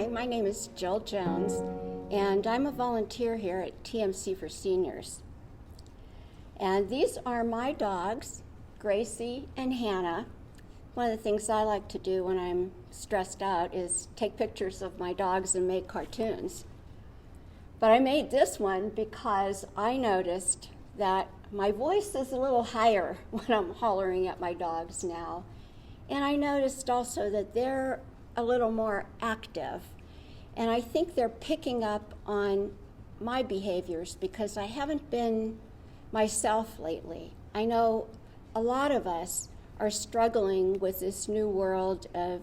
Hi, my name is Jill Jones, and I'm a volunteer here at TMC For Seniors. And these are my dogs, Gracie and Hannah. One of the things I like to do when I'm stressed out is take pictures of my dogs and make cartoons. But I made this one because I noticed that my voice is a little higher when I'm hollering at my dogs now. And I noticed also that they're a little more active. And I think they're picking up on my behaviors because I haven't been myself lately. I know a lot of us are struggling with this new world of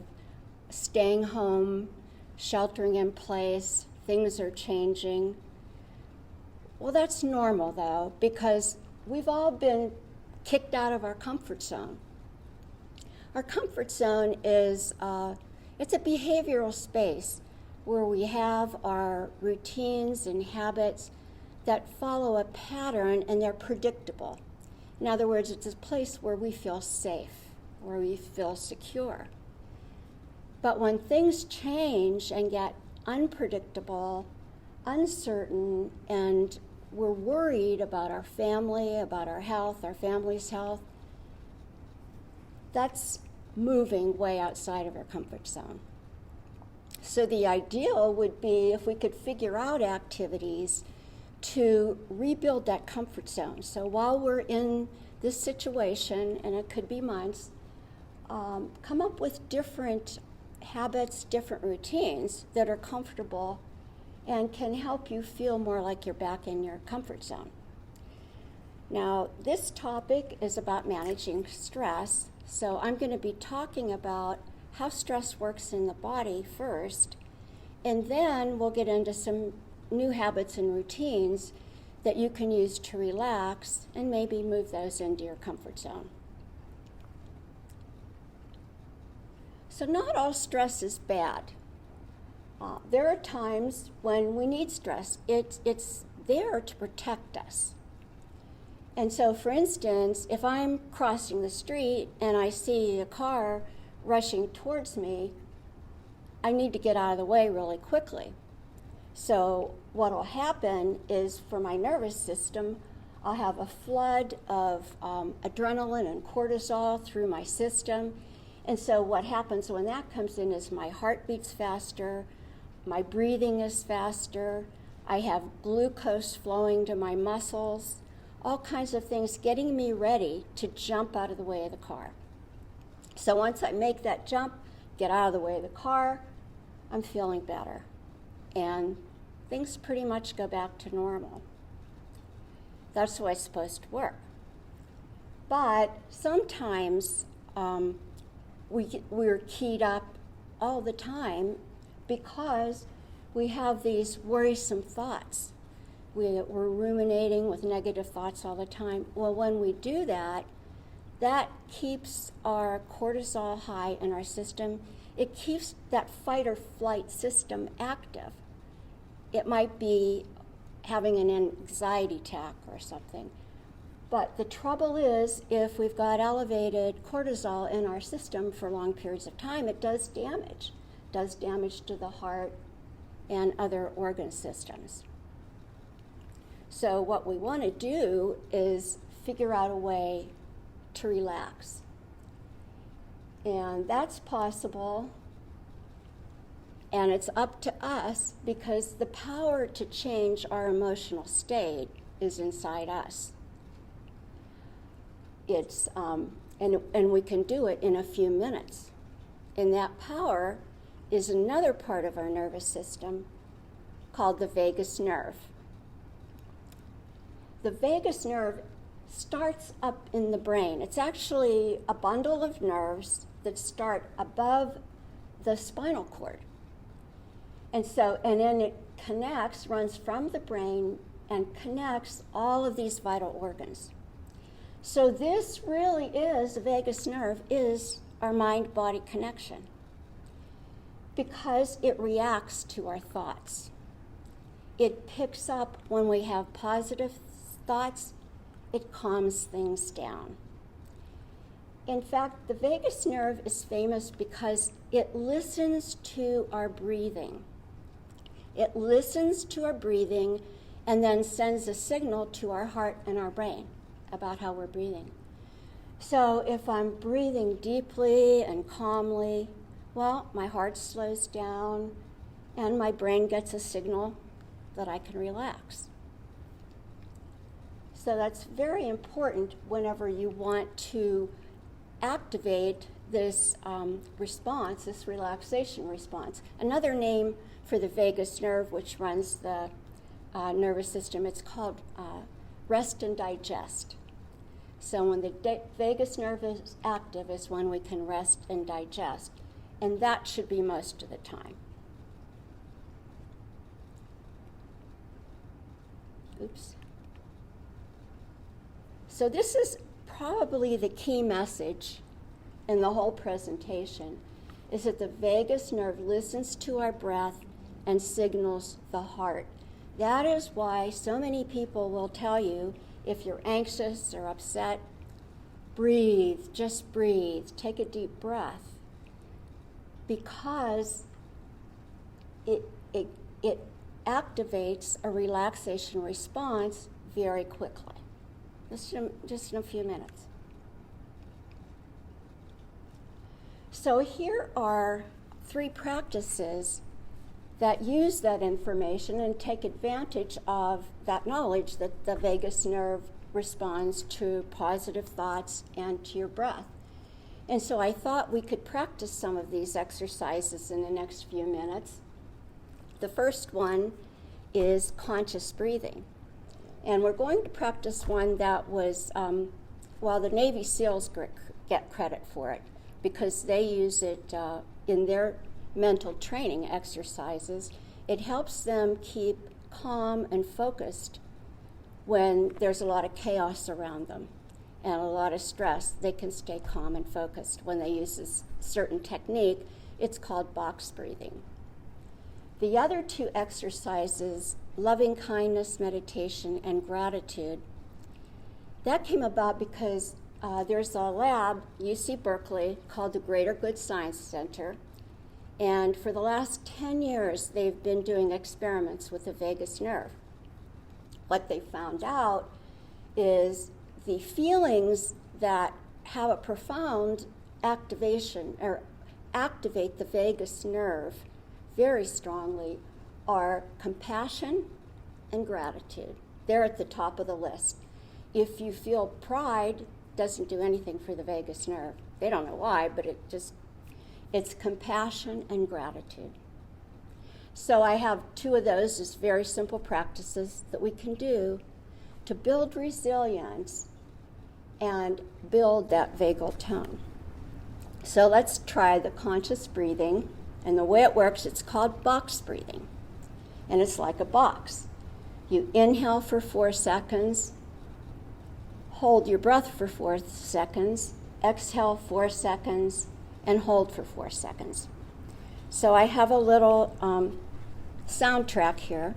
staying home, sheltering in place, things are changing. Well, that's normal though, because we've all been kicked out of our comfort zone. Our comfort zone is it's a behavioral space where we have our routines and habits that follow a pattern and they're predictable. In other words, it's a place where we feel safe, where we feel secure. But when things change and get unpredictable, uncertain, and we're worried about our family, about our health, our family's health, that's moving way outside of our comfort zone. So the ideal would be if we could figure out activities to rebuild that comfort zone. So while we're in this situation, and it could be months, come up with different habits, different routines that are comfortable and can help you feel more like you're back in your comfort zone. Now, this topic is about managing stress. So I'm going to be talking about how stress works in the body first, and then we'll get into some new habits and routines that you can use to relax and maybe move those into your comfort zone. So not all stress is bad. There are times when we need stress. It's there to protect us. And so, for instance, if I'm crossing the street and I see a car rushing towards me, I need to get out of the way really quickly. So what will happen is for my nervous system, I'll have a flood of adrenaline and cortisol through my system. And so what happens when that comes in is my heart beats faster, my breathing is faster, I have glucose flowing to my muscles, all kinds of things getting me ready to jump out of the way of the car. So once I make that jump, get out of the way of the car, I'm feeling better. And things pretty much go back to normal. That's the way it's supposed to work. But sometimes we're keyed up all the time because we have these worrisome thoughts. We're ruminating with negative thoughts all the time. Well, when we do that, that keeps our cortisol high in our system. It keeps that fight or flight system active. It might be having an anxiety attack or something. But the trouble is, if we've got elevated cortisol in our system for long periods of time, it does damage. It does damage to the heart and other organ systems. So what we want to do is figure out a way to relax. And that's possible, and it's up to us because the power to change our emotional state is inside us. It's and we can do it in a few minutes. And that power is another part of our nervous system called the vagus nerve. The vagus nerve starts up in the brain. It's actually a bundle of nerves that start above the spinal cord. And then it connects, runs from the brain and connects all of these vital organs. So this really is, the vagus nerve is our mind-body connection because it reacts to our thoughts. It picks up when we have positive thoughts, it calms things down. in fact, the vagus nerve is famous because it listens to our breathing. It listens to our breathing and then sends a signal to our heart and our brain about how we're breathing. So if I'm breathing deeply and calmly, well, my heart slows down and my brain gets a signal that I can relax. So that's very important whenever you want to activate this response, this relaxation response. Another name for the vagus nerve, which runs the nervous system, it's called rest and digest. So when the vagus nerve is active is when we can rest and digest, and that should be most of the time. Oops. So this is probably the key message in the whole presentation, is that the vagus nerve listens to our breath and signals the heart. That is why so many people will tell you, if you're anxious or upset, breathe, just breathe, take a deep breath, because it activates a relaxation response very quickly, just in a few minutes. So here are 3 practices that use that information and take advantage of that knowledge that the vagus nerve responds to positive thoughts and to your breath. And so I thought we could practice some of these exercises in the next few minutes. The first one is conscious breathing. And we're going to practice one that was, the Navy SEALs get credit for it because they use it in their mental training exercises. It helps them keep calm and focused when there's a lot of chaos around them and a lot of stress. They can stay calm and focused when they use this certain technique. It's called box breathing. The other 2 exercises, lovingkindness meditation and gratitude, that came about because there's a lab, UC Berkeley, called the Greater Good Science Center. And for the last 10 years, they've been doing experiments with the vagus nerve. What they found out is the feelings that have a profound activation or activate the vagus nerve very strongly are compassion and gratitude. They're at the top of the list. If you feel pride, doesn't do anything for the vagus nerve. They don't know why, but it's compassion and gratitude. So I have 2 of those as very simple practices that we can do to build resilience and build that vagal tone. So let's try the conscious breathing. And the way it works, it's called box breathing. And it's like a box. You inhale for 4 seconds, hold your breath for 4 seconds, exhale 4 seconds, and hold for 4 seconds. So I have a little soundtrack here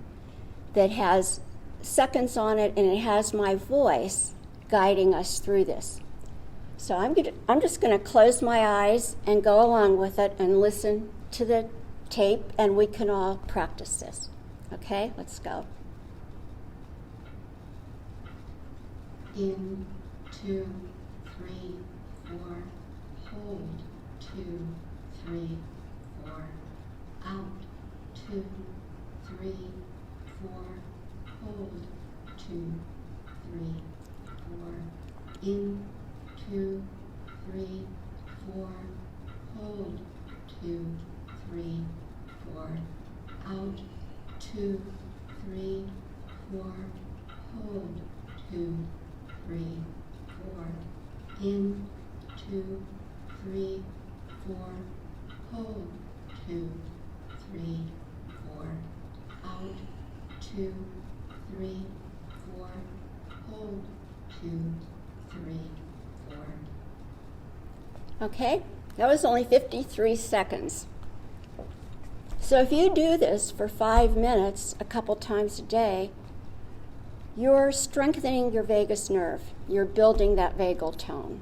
that has seconds on it, and it has my voice guiding us through this. So I'm just going to close my eyes and go along with it and listen to the tape, and we can all practice this. Okay, let's go. In, 2, 3, 4, hold, 2, 3, 4, out, 2, 3, 4, hold, 2, 3, 4, in, 2, 3, 4, hold, 2, 3, 4, out, 2, 3, 4, hold, 2, 3, 4, in, 2, 3, 4, hold, 2, 3, 4, out, 2, 3, 4, hold, 2, 3, 4. Okay, that was only 53 seconds. So if you do this for 5 minutes a couple times a day, you're strengthening your vagus nerve. You're building that vagal tone.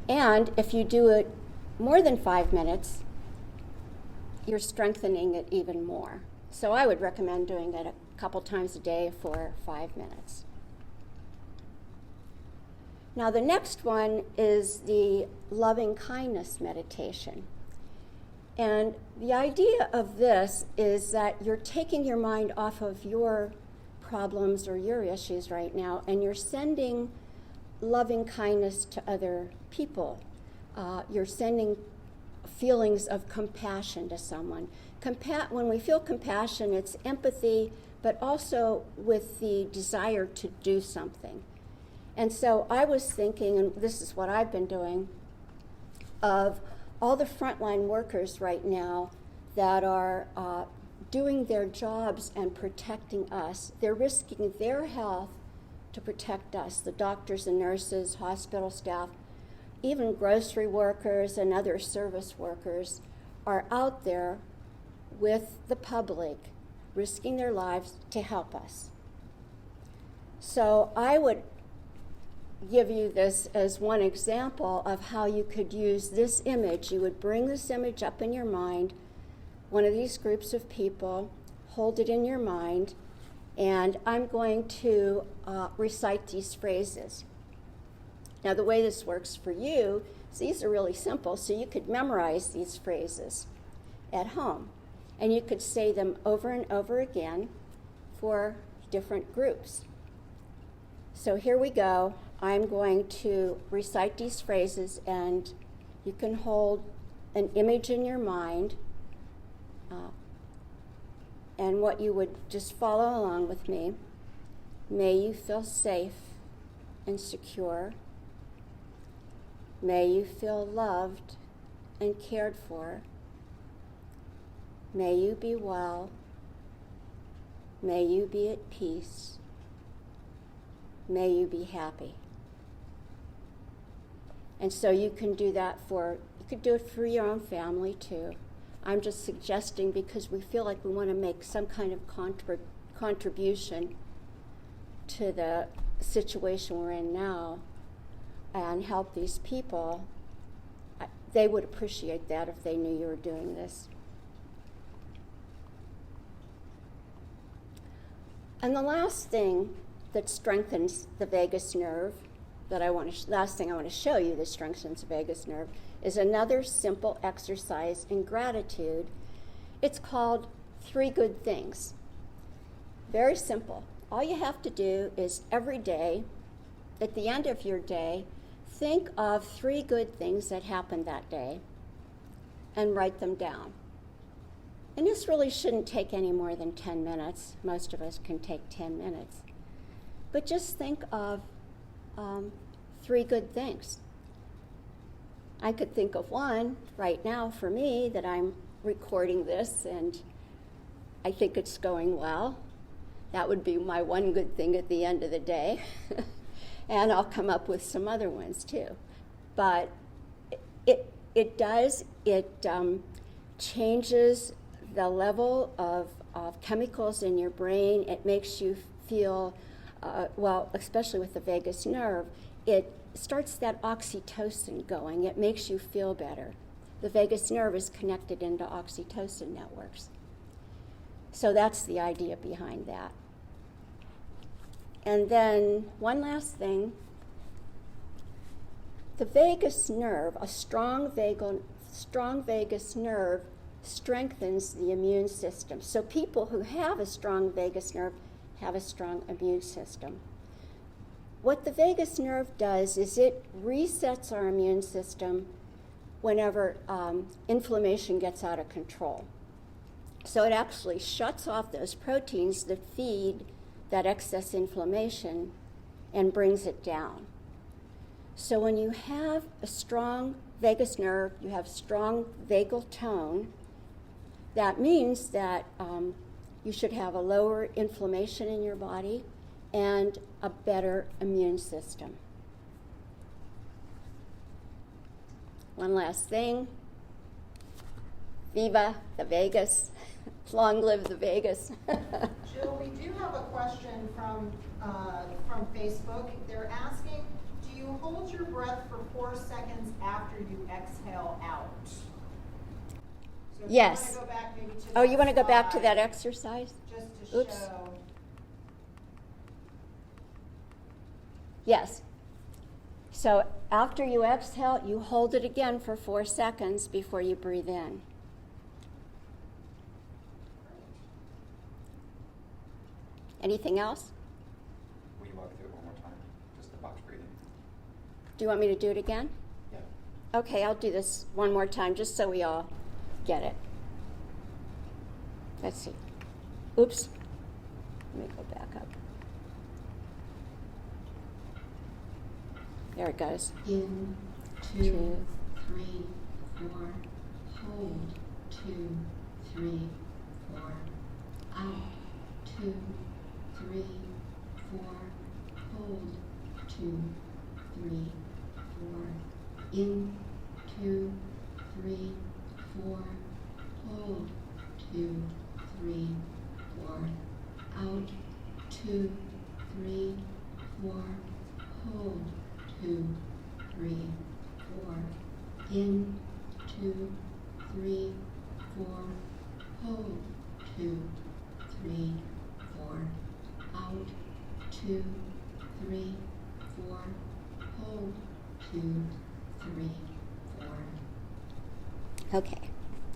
And if you do it more than 5 minutes, you're strengthening it even more. So I would recommend doing it a couple times a day for 5 minutes. Now the next one is the Lovingkindness meditation. And the idea of this is that you're taking your mind off of your problems or your issues right now, and you're sending loving kindness to other people. You're sending feelings of compassion to someone. When we feel compassion, it's empathy, but also with the desire to do something. And so I was thinking, and this is what I've been doing, of all the frontline workers right now that are doing their jobs and protecting us. They're risking their health to protect us, the doctors and nurses, hospital staff, even grocery workers and other service workers are out there with the public, risking their lives to help us. So I would give you this as one example of how you could use this image. You would bring this image up in your mind, one of these groups of people, hold it in your mind, and I'm going to recite these phrases. Now the way this works for you is these are really simple, so you could memorize these phrases at home, and you could say them over and over again for different groups. So here we go. I'm going to recite these phrases, and you can hold an image in your mind, and what you would just follow along with me. May you feel safe and secure. May you feel loved and cared for. May you be well. May you be at peace. May you be happy. And so you can do that you could do it for your own family too. I'm just suggesting because we feel like we want to make some kind of contribution to the situation we're in now and help these people. They would appreciate that if they knew you were doing this. And the last thing that strengthens the vagus nerve, last thing I want to show you that strengthens the vagus nerve, is another simple exercise in gratitude. It's called 3 Good Things. Very simple. All you have to do is every day, at the end of your day, think of 3 good things that happened that day and write them down. And this really shouldn't take any more than 10 minutes. Most of us can take 10 minutes. But just think of 3 good things. I could think of one right now for me that I'm recording this and I think it's going well. That would be my one good thing at the end of the day. And I'll come up with some other ones too. But it changes the level of chemicals in your brain. It makes you feel, especially with the vagus nerve, it starts that oxytocin going. It makes you feel better. The vagus nerve is connected into oxytocin networks. So that's the idea behind that. And then one last thing. The vagus nerve, a strong vagus nerve strengthens the immune system. So people who have a strong vagus nerve have a strong immune system. What the vagus nerve does is it resets our immune system whenever inflammation gets out of control. So it actually shuts off those proteins that feed that excess inflammation and brings it down. So when you have a strong vagus nerve, you have strong vagal tone, that means that you should have a lower inflammation in your body and a better immune system. One last thing. Viva the Vegas. Long live the Vegas. Jill, we do have a question from Facebook. They're asking, do you you hold your breath for 4 seconds after you exhale out. So if Yes. you want to go back maybe to Oh, that you want to go back to that slide, exercise? just to Oops. show. Yes. So after you exhale, you hold it again for 4 seconds before you breathe in. Anything else? Will you walk through it one more time? Just the box breathing. Do you want me to do it again? Yeah. Okay, I'll do this one more time just so we all get it. Let's see. Oops. Let me go back up. There it goes. In, 2, 2, 3, 4. Hold, 2, 3, 4. Out, 2, 3, 4. Hold, 2, 3, 4. In, 2, 3, 4. Hold, 2, 3, 4. Out, 2, 3, 4. Hold, 2, 3, 4. In, 2, 3, 4. Hold, 2, 3, 4. Out, 2, 3, 4. Hold, 2, 3, 4. Okay,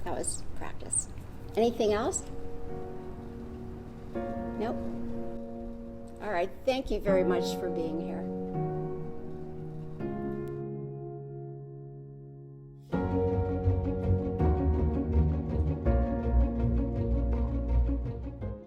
that was practice. Anything else? Nope. All right, thank you very much for being here.